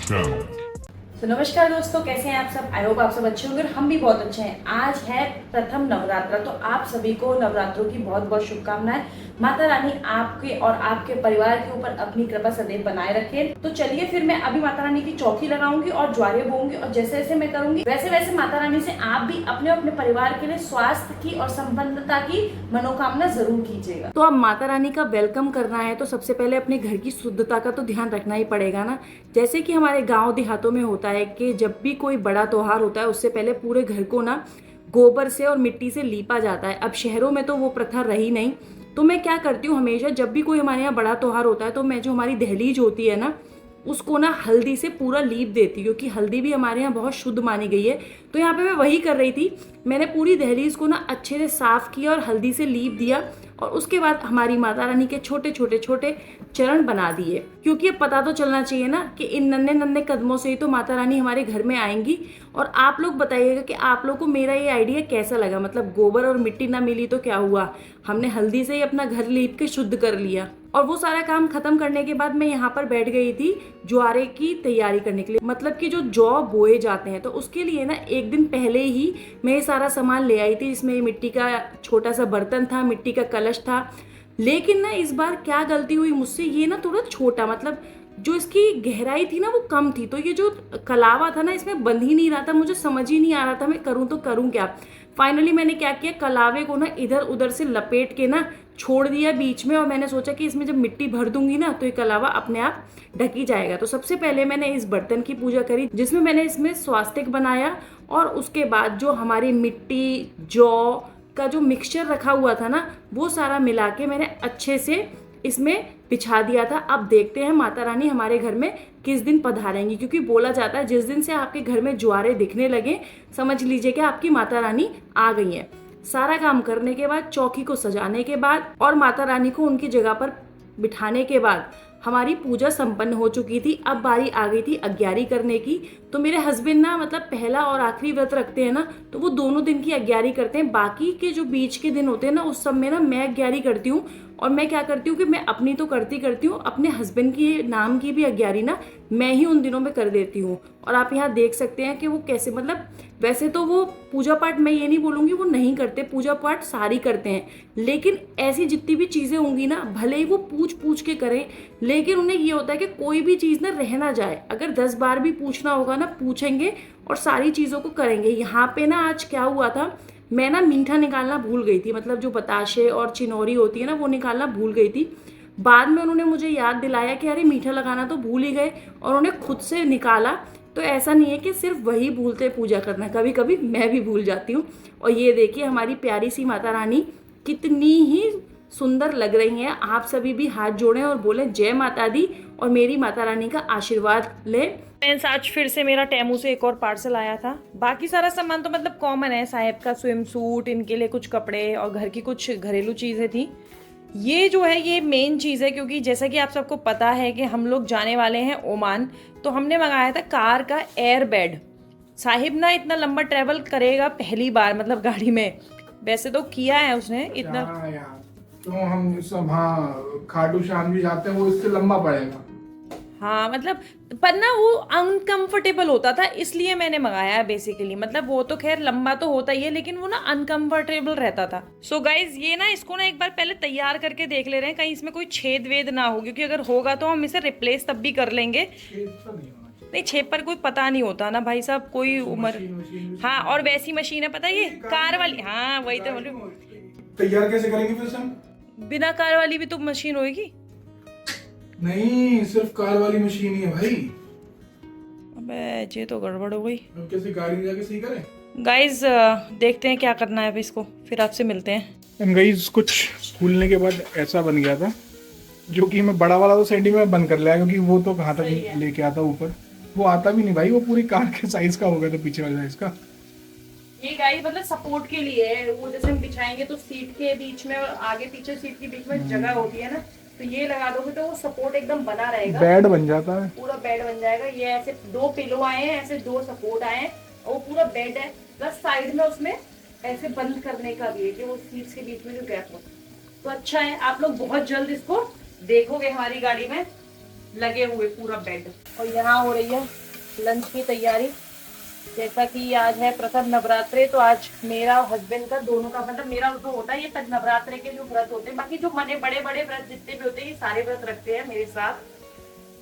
channel. तो नमस्कार दोस्तों, कैसे हैं आप सब। आई होप आप सब अच्छे होंगे और हम भी बहुत अच्छे हैं। आज है प्रथम नवरात्र, तो आप सभी को नवरात्रों की बहुत बहुत शुभकामनाएं। माता रानी आपके और आपके परिवार के ऊपर अपनी कृपा सदैव बनाए रखे। तो चलिए फिर मैं अभी माता रानी की चौकी लगाऊंगी और ज्वारे बोऊंगी, और जैसे जैसे मैं करूंगी वैसे वैसे माता रानी से आप भी अपने अपने परिवार के लिए स्वास्थ्य की और संपन्नता की मनोकामना जरूर कीजिएगा। तो अब माता रानी का वेलकम करना है तो सबसे पहले अपने घर की शुद्धता का तो ध्यान रखना ही पड़ेगा ना। जैसे कि हमारे गाँव देहातों में होता है कि जब भी कोई बड़ा त्योहार होता है उससे पहले पूरे घर को ना गोबर से और मिट्टी से लीपा जाता है। अब शहरों में तो वो प्रथा रही नहीं, तो मैं क्या करती हूँ, हमेशा जब भी कोई हमारे यहाँ बड़ा त्योहार होता है तो मैं जो हमारी दहलीज होती है ना उसको ना हल्दी से पूरा लीप देती हूँ, क्योंकि हल्दी भी हमारे यहाँ बहुत शुद्ध मानी गई है। तो यहाँ पे मैं वही कर रही थी, मैंने पूरी दहलीज को ना अच्छे से साफ किया और हल्दी से लीप दिया, और उसके बाद हमारी माता रानी के छोटे छोटे छोटे चरण बना दिए, क्योंकि अब पता तो चलना चाहिए ना कि इन नन्हे नन्हे कदमों से ही तो माता रानी हमारे घर में आएंगी। और आप लोग बताइएगा कि आप लोग को मेरा ये आइडिया कैसा लगा। मतलब गोबर और मिट्टी ना मिली तो क्या हुआ, हमने हल्दी से ही अपना घर लीप के शुद्ध कर लिया। और वो सारा काम खत्म करने के बाद मैं यहाँ पर बैठ गई थी ज्वारे की तैयारी करने के लिए। मतलब कि जो जौ बोए जाते हैं तो उसके लिए ना एक दिन पहले ही मैं ये सारा सामान ले आई थी। इसमें मिट्टी का छोटा सा बर्तन था, मिट्टी का कलश था, लेकिन ना इस बार क्या गलती हुई मुझसे, ये ना थोड़ा छोटा, मतलब जो इसकी गहराई थी ना वो कम थी, तो ये जो कलावा था ना इसमें बंध ही नहीं रहा था। मुझे समझ ही नहीं आ रहा था मैं करूँ तो करूँ क्या। फाइनली मैंने क्या किया, कलावे को ना इधर उधर से लपेट के ना छोड़ दिया बीच में, और मैंने सोचा कि इसमें जब मिट्टी भर दूंगी ना तो ये कलावा अपने आप ढकी जाएगा। तो सबसे पहले मैंने इस बर्तन की पूजा करी, जिसमें मैंने इसमें स्वास्तिक बनाया, और उसके बाद जो हमारी मिट्टी जौ का जो मिक्सचर रखा हुआ था ना वो सारा मिला के मैंने अच्छे से इसमें बिछा दिया था। अब देखते हैं माता रानी हमारे घर में किस दिन पधारेंगी, क्योंकि बोला जाता है जिस दिन से आपके घर में ज्वारे दिखने लगे समझ लीजिए कि आपकी माता रानी आ गई है। सारा काम करने के बाद, चौकी को सजाने के बाद और माता रानी को उनकी जगह पर बिठाने के बाद हमारी पूजा संपन्न हो चुकी थी। अब बारी आ गई थी अग्यारी करने की। तो मेरे हस्बैंड ना मतलब पहला और आखिरी व्रत रखते हैं ना, तो वो दोनों दिन की अग्यारी करते हैं। बाकी के जो बीच के दिन होते हैं ना उस सब में ना मैं अग्यारी करती हूँ। और मैं क्या करती हूँ कि मैं अपनी तो करती हूँ, अपने हस्बैंड की नाम की भी अग्यारी ना मैं ही उन दिनों में कर देती हूँ। और आप यहाँ देख सकते हैं कि वो कैसे, मतलब वैसे तो वो पूजा पाठ, मैं ये नहीं बोलूँगी वो नहीं करते, पूजा पाठ सारी करते हैं, लेकिन ऐसी जितनी भी चीज़ें होंगी ना भले ही वो पूछ पूछ के करें, लेकिन उन्हें ये होता है कि कोई भी चीज़ ना रह ना जाए। अगर 10 बार भी पूछना होगा ना पूछेंगे और सारी चीज़ों को करेंगे। यहाँ पे ना आज क्या हुआ था, मैं ना मीठा निकालना भूल गई थी, मतलब जो बताशे और चिनौरी होती है ना वो निकालना भूल गई थी। बाद में उन्होंने मुझे याद दिलाया कि अरे मीठा लगाना तो भूल ही गए, और उन्होंने खुद से निकाला। तो ऐसा नहीं है कि सिर्फ वही भूलते पूजा करना, कभी कभी मैं भी भूल जाती हूँ। और ये देखिए हमारी प्यारी सी माता रानी कितनी ही सुंदर लग रही हैं। आप सभी भी हाथ जोड़ें और बोलें जय माता दी, और मेरी माता रानी का आशीर्वाद लें। फ्रेंड्स, आज फिर से मेरा टेमू से एक और पार्सल आया था। बाकी सारा सामान तो मतलब कॉमन है, साहेब का स्विम सूट, इनके लिए कुछ कपड़े और घर की कुछ घरेलू चीज़ें थी। ये जो है ये मेन चीज़ है, क्योंकि जैसा कि आप सबको पता है कि हम लोग जाने वाले हैं ओमान, तो हमने मंगाया था कार का एयर बेड। साहिब ना इतना लंबा ट्रैवल करेगा पहली बार, मतलब गाड़ी में, वैसे तो किया है उसने इतना। तो हम सब, हाँ, खाटू श्याम जी जाते हैं, वो इससे लंबा पड़ेगा। हाँ मतलब, पर ना वो अनकंफर्टेबल होता था, इसलिए मैंने मंगाया है बेसिकली। मतलब वो तो खैर लंबा तो होता ही है, लेकिन वो ना अनकंफर्टेबल रहता था। सो गाइज ये ना इसको ना एक बार पहले तैयार करके देख ले रहे हैं, कहीं इसमें कोई छेद वेद ना हो, क्योंकि अगर होगा तो हम इसे रिप्लेस तब भी कर लेंगे। नहीं, छेद पर कोई पता नहीं होता ना भाई साहब, कोई उम्र। हाँ, और वैसी मशीन है पता है, ये कार वाली। हाँ वही तो बोलूं, तैयार कैसे करेंगे फिर हम? बिना कार वाली भी तो मशीन होगी। नहीं, सिर्फ कार वाली मशीन ही है भाई। अबे ये तो गड़बड़ हो गई। हम कैसे गाड़ी में जाके सही करें? गाइज देखते हैं क्या करना है अभी इसको, फिर आपसे मिलते हैं। गाइस कुछ खोलने के बाद ऐसा बन गया था, जो कि मैं बड़ा वाला तो सेंटी में बंद कर लिया, क्योंकि वो तो कहाँ तक लेके आता ऊपर, वो आता भी नहीं भाई, वो पूरी कार के साइज का हो गया था, पीछे वाले साइज का। ये गाइस मतलब सपोर्ट के लिए है, वो जैसे हम बिछाएंगे तो सीट के बीच में और आगे पीछे सीट के बीच में जगह होती है ना, तो ये लगा दोगे तो वो सपोर्ट एकदम बना रहेगा, बेड बन जाता है, पूरा बेड बन जाएगा। ये ऐसे 2 पिलो आए हैं, ऐसे 2 सपोर्ट आए हैं, और वो पूरा बेड है, प्लस साइड में उसमें ऐसे बंद करने का भी है कि वो सीट्स के बीच में जो गैप हो। तो अच्छा है, आप लोग बहुत जल्द इसको देखोगे हमारी गाड़ी में लगे हुए पूरा बेड। और यहाँ हो रही है लंच की तैयारी। जैसा कि आज है प्रथम नवरात्रे, तो आज मेरा और हस्बैंड का दोनों का मतलब मेरा जो होता है ये नवरात्रे के जो व्रत होते हैं, बाकी जो मने बड़े बड़े व्रत जितने भी होते हैं ये सारे व्रत रखते हैं मेरे साथ।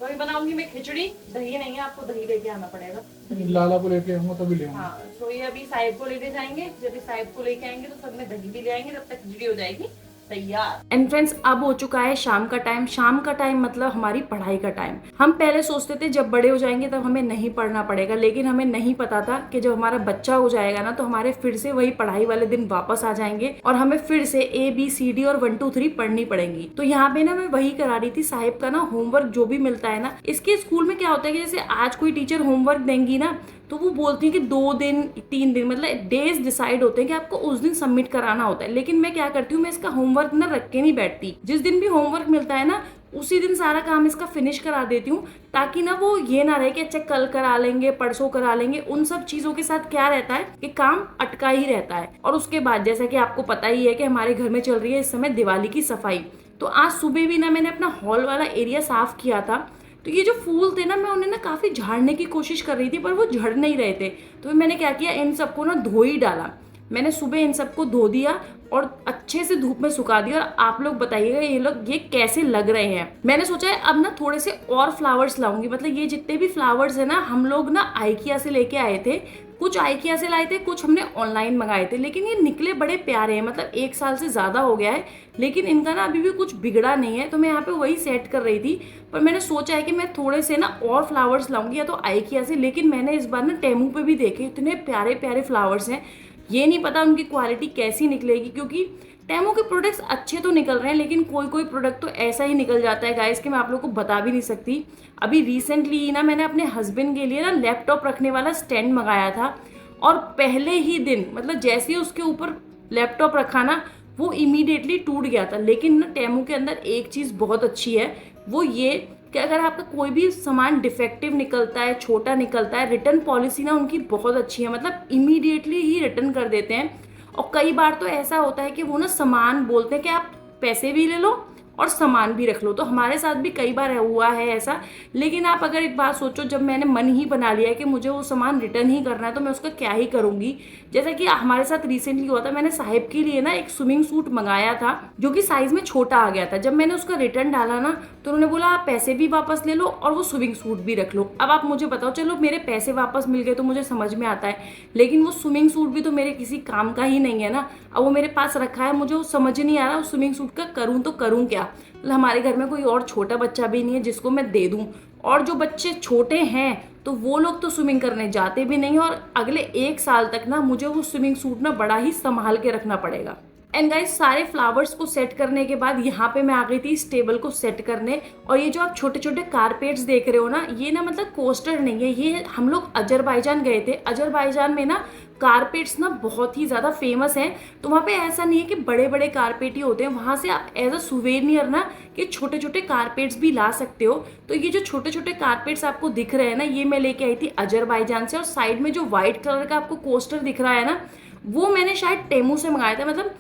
तो अभी बनाऊंगी मैं खिचड़ी। दही नहीं है, आपको दही लेके आना पड़ेगा। लाला को लेके आऊंगा तभी ले आऊंगा। हाँ, तो ये अभी साहिब को लेके जाएंगे। जब साहिब को लेके आएंगे तो सब में दही भी ले आएंगे, तब तक खिचड़ी हो जाएगी तैयार। एंड फ्रेंड्स, अब हो चुका है शाम का टाइम। शाम का टाइम मतलब हमारी पढ़ाई का टाइम। हम पहले सोचते थे जब बड़े हो जाएंगे तब हमें नहीं पढ़ना पड़ेगा, लेकिन हमें नहीं पता था कि जब हमारा बच्चा हो जाएगा ना तो हमारे फिर से वही पढ़ाई वाले दिन वापस आ जाएंगे और हमें फिर से ABCD और 1 2 3 पढ़नी पड़ेंगी। तो यहाँ पे ना मैं वही करा रही थी। साहिब का ना होमवर्क जो भी मिलता है ना, इसके स्कूल में क्या होता है कि जैसे आज कोई टीचर होमवर्क देंगी ना तो वो बोलती है कि 2 दिन 3 दिन मतलब डेज डिसाइड होते हैं कि आपको उस दिन सबमिट कराना होता है। लेकिन मैं क्या करती हूँ, मैं इसका होमवर्क ना रख के नहीं बैठती। जिस दिन भी होमवर्क मिलता है ना उसी दिन सारा काम इसका फिनिश करा देती हूँ, ताकि ना वो ये ना रहे कि अच्छा कल करा लेंगे परसों करा लेंगे। उन सब चीजों के साथ क्या रहता है कि काम अटका ही रहता है। और उसके बाद जैसा कि आपको पता ही है कि हमारे घर में चल रही है इस समय दिवाली की सफाई। तो आज सुबह भी ना मैंने अपना हॉल वाला एरिया साफ किया था। तो ये जो फूल थे ना मैं उन्हें ना काफी झाड़ने की कोशिश कर रही थी पर वो झड़ नहीं रहे थे। तो मैंने क्या किया, इन सबको ना धो ही डाला। मैंने सुबह इन सबको धो दिया और अच्छे से धूप में सुखा दिया। और आप लोग बताइएगा ये कैसे लग रहे हैं। मैंने सोचा है अब ना थोड़े से और फ्लावर्स लाऊंगी। मतलब ये जितने भी फ्लावर्स है ना हम लोग ना आइकिया से लेके आए थे। कुछ आइकिया से लाए थे, कुछ हमने ऑनलाइन मंगाए थे, लेकिन ये निकले बड़े प्यारे हैं। मतलब 1 साल से ज्यादा हो गया है लेकिन इनका ना अभी भी कुछ बिगड़ा नहीं है। तो मैं यहाँ पे वही सेट कर रही थी। पर मैंने सोचा है कि मैं थोड़े से ना और फ्लावर्स लाऊंगी या तो आइकिया से। लेकिन मैंने इस बार ना टेमू पे भी देखे, इतने प्यारे प्यारे फ्लावर्स हैं। ये नहीं पता उनकी क्वालिटी कैसी निकलेगी, क्योंकि टेमो के प्रोडक्ट्स अच्छे तो निकल रहे हैं लेकिन कोई कोई प्रोडक्ट तो ऐसा ही निकल जाता है गाइस कि मैं आप लोग को बता भी नहीं सकती। अभी रिसेंटली ना मैंने अपने हस्बैंड के लिए ना लैपटॉप रखने वाला स्टैंड मंगाया था और पहले ही दिन मतलब जैसे ही उसके ऊपर लैपटॉप रखा ना वो इमीडिएटली टूट गया था। लेकिन ना टेमो के अंदर एक चीज़ बहुत अच्छी है, वो ये कि अगर आपका कोई भी सामान डिफेक्टिव निकलता है, छोटा निकलता है, रिटर्न पॉलिसी ना उनकी बहुत अच्छी है। मतलब इमीडिएटली ही रिटर्न कर देते हैं। और कई बार तो ऐसा होता है कि वो ना सामान बोलते हैं कि आप पैसे भी ले लो और सामान भी रख लो। तो हमारे साथ भी कई बार हुआ है ऐसा। लेकिन आप अगर एक बात सोचो, जब मैंने मन ही बना लिया है कि मुझे वो सामान रिटर्न ही करना है तो मैं उसका क्या ही करूंगी। जैसा कि हमारे साथ रिसेंटली हुआ था, मैंने साहिब के लिए ना एक स्विमिंग सूट मंगाया था जो कि साइज में छोटा आ गया था। जब मैंने उसका रिटर्न डाला ना तो उन्होंने बोला आप पैसे भी वापस ले लो और वो स्विमिंग सूट भी रख लो। अब आप मुझे बताओ, चलो मेरे पैसे वापस मिल गए तो मुझे समझ में आता है, लेकिन वो स्विमिंग सूट भी तो मेरे किसी काम का ही नहीं है ना। अब वो मेरे पास रखा है, मुझे वो समझ नहीं आ रहा उस स्विमिंग सूट का करूँ तो करूँ क्या। हमारे घर में कोई और छोटा बच्चा भी नहीं है जिसको मैं दे दूं, और जो बच्चे छोटे हैं तो वो लोग तो स्विमिंग करने जाते भी नहीं। और अगले 1 साल तक ना मुझे वो स्विमिंग सूट ना बड़ा ही संभाल के रखना पड़ेगा। एंड गाइस, सारे फ्लावर्स को सेट करने के बाद यहाँ पे मैं आ गई थी इस टेबल को सेट करने। और ये जो आप छोटे छोटे कारपेट्स देख रहे हो ना, ये ना मतलब कोस्टर नहीं है, ये हम लोग अजरबैजान गए थे। अजरबैजान में ना कारपेट्स ना बहुत ही ज़्यादा फेमस हैं। तो वहाँ पे ऐसा नहीं है कि बड़े बड़े कारपेट ही होते हैं, वहाँ से आप एज अ सुवेनियर ना कि छोटे छोटे कारपेट्स भी ला सकते हो। तो ये जो छोटे छोटे कारपेट्स आपको दिख रहे हैं ना, ये मैं लेके आई थी अजरबैजान से। और साइड में जो व्हाइट कलर का आपको कोस्टर दिख रहा है ना, वो मैंने शायद टेमू से मंगाया था। मतलब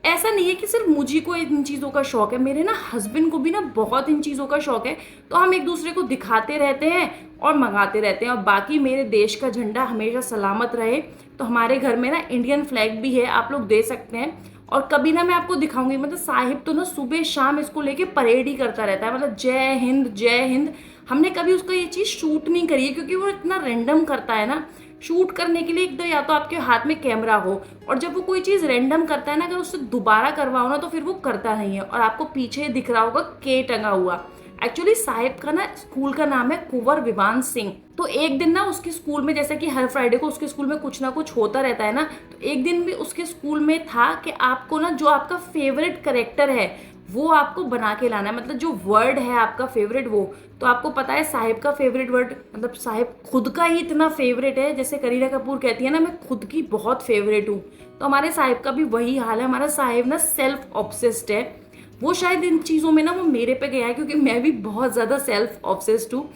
ऐसा नहीं है कि सिर्फ मुझे को इन चीज़ों का शौक है, मेरे ना हस्बैंड को भी ना बहुत इन चीज़ों का शौक है। तो हम एक दूसरे को दिखाते रहते हैं और मंगाते रहते हैं। और बाकी मेरे देश का झंडा हमेशा सलामत रहे। तो हमारे घर में ना इंडियन फ्लैग भी है, आप लोग दे सकते हैं। और कभी ना मैं आपको दिखाऊंगी, मतलब साहिब तो ना सुबह शाम इसको लेके परेड ही करता रहता है, मतलब जय हिंद जय हिंद। हमने कभी उसका ये चीज़ शूट नहीं करी है क्योंकि वो इतना रैंडम करता है ना। शूट करने के लिए एक तो या तो आपके हाथ में कैमरा हो, और जब वो कोई चीज़ रैंडम करता है ना, अगर उससे दोबारा करवाओ ना तो फिर वो करता नहीं है। और आपको पीछे दिख रहा होगा के टंगा हुआ। एक्चुअली साहिब का ना स्कूल का नाम है कुंवर विवान सिंह। तो एक दिन ना उसके स्कूल में, जैसा कि हर फ्राइडे को उसके स्कूल में कुछ ना कुछ होता रहता है ना, तो एक दिन भी उसके स्कूल में था कि आपको ना जो आपका फेवरेट करेक्टर है वो आपको बना के लाना है। मतलब जो वर्ड है आपका फेवरेट वो, तो आपको पता है साहिब का फेवरेट वर्ड, मतलब साहिब खुद का ही इतना फेवरेट है, जैसे करीना कपूर कहती है ना मैं खुद की बहुत फेवरेट हूँ। तो हमारे साहिब का भी वही हाल है। हमारा साहिब ना सेल्फ ऑब्सेस्ड है। वो शायद इन चीज़ों में ना वो मेरे पे गया है क्योंकि मैं भी बहुत ज़्यादा सेल्फ ऑब्सेस्ड हूँ।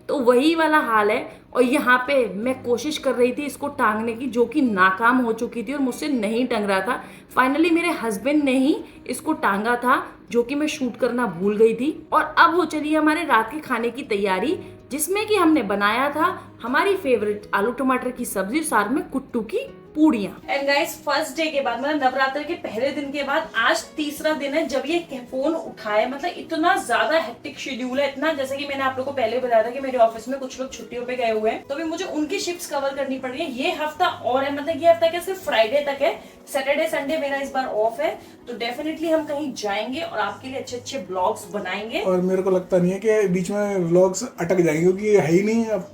तो वही वाला हाल है। और यहाँ पे मैं कोशिश कर रही थी इसको टांगने की, जो कि नाकाम हो चुकी थी और मुझसे नहीं टंग रहा था। फाइनली मेरे हस्बैंड ने ही इसको टांगा था, जो कि मैं शूट करना भूल गई थी। और अब हो चली है हमारे रात के खाने की तैयारी। जिसमें कि हमने बनाया था हमारी फेवरेट आलू टमाटर की सब्जी, साथ में कुट्टू की पूड़ियाँ। एंड गाइस, फर्स्ट डे के बाद मतलब नवरात्र के पहले दिन के बाद आज तीसरा दिन है जब ये फोन उठाए। मतलब इतना ज्यादा हेक्टिक शेड्यूल है, इतना, जैसे कि मैंने आप लोगों को पहले बताया था कि मेरे ऑफिस में कुछ लोग छुट्टियों पे गए हुए हैं, तो भी मुझे उनकी शिफ्ट्स कवर करनी पड़ रही है। ये हफ्ता और है, मतलब ये हफ्ता क्या सिर्फ फ्राइडे तक है, सैटरडे संडे मेरा इस बार ऑफ है, तो डेफिनेटली हम कहीं जाएंगे और आपके लिए अच्छे अच्छे ब्लॉग्स बनाएंगे। और मेरे को लगता नहीं है कि बीच में व्लॉग्स अटक जाएंगे, क्योंकि ये है ही नहीं अब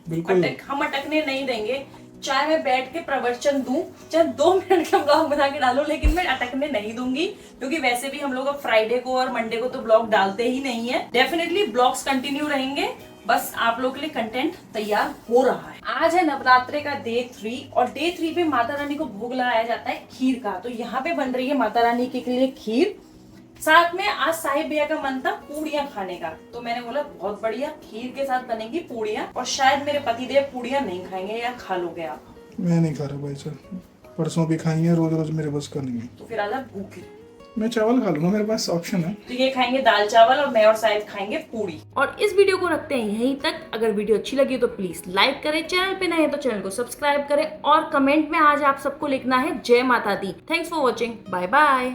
बिल्कुल। हम अटकने नहीं देंगे, चाहे मैं बैठ के प्रवचन दूं, चाहे 2 मिनट का ब्लॉग बना के डालूं, लेकिन मैं अटकने नहीं दूंगी, क्योंकि वैसे भी हम लोग अब फ्राइडे को और मंडे को तो ब्लॉग डालते ही नहीं है। डेफिनेटली ब्लॉग्स कंटिन्यू रहेंगे, बस आप लोगों के लिए कंटेंट तैयार हो रहा है। आज है नवरात्रे का डे 3 और डे 3 पे माता रानी को भोग लगाया जाता है खीर का। तो यहाँ पे बन रही है माता रानी के लिए खीर, साथ में आज साहिब भैया का मन था पूड़ियाँ खाने का, तो मैंने बोला बहुत बढ़िया, खीर के साथ बनेंगी पूड़ियाँ, और शायद मेरे पतिदेव पूड़ियाँ नहीं खाएंगे, या खा लोगे आप? मैं नहीं खा रहा भाई साहब, परसों भी खाई है, रोज रोज मेरे बस का नहीं है। तो फिर आज आप भूखे, मैं चावल खा लूंगा, मेरे पास ऑप्शन है। तो ये खाएंगे दाल चावल और मैं और साहिब खाएंगे पूड़ी। और इस वीडियो को रखते हैं यहीं तक। अगर वीडियो अच्छी लगी तो प्लीज लाइक करें, चैनल पे नए हैं तो चैनल को सब्सक्राइब करें, और कमेंट में आज आप सबको लिखना है जय माता दी। Thanks for watching, bye bye.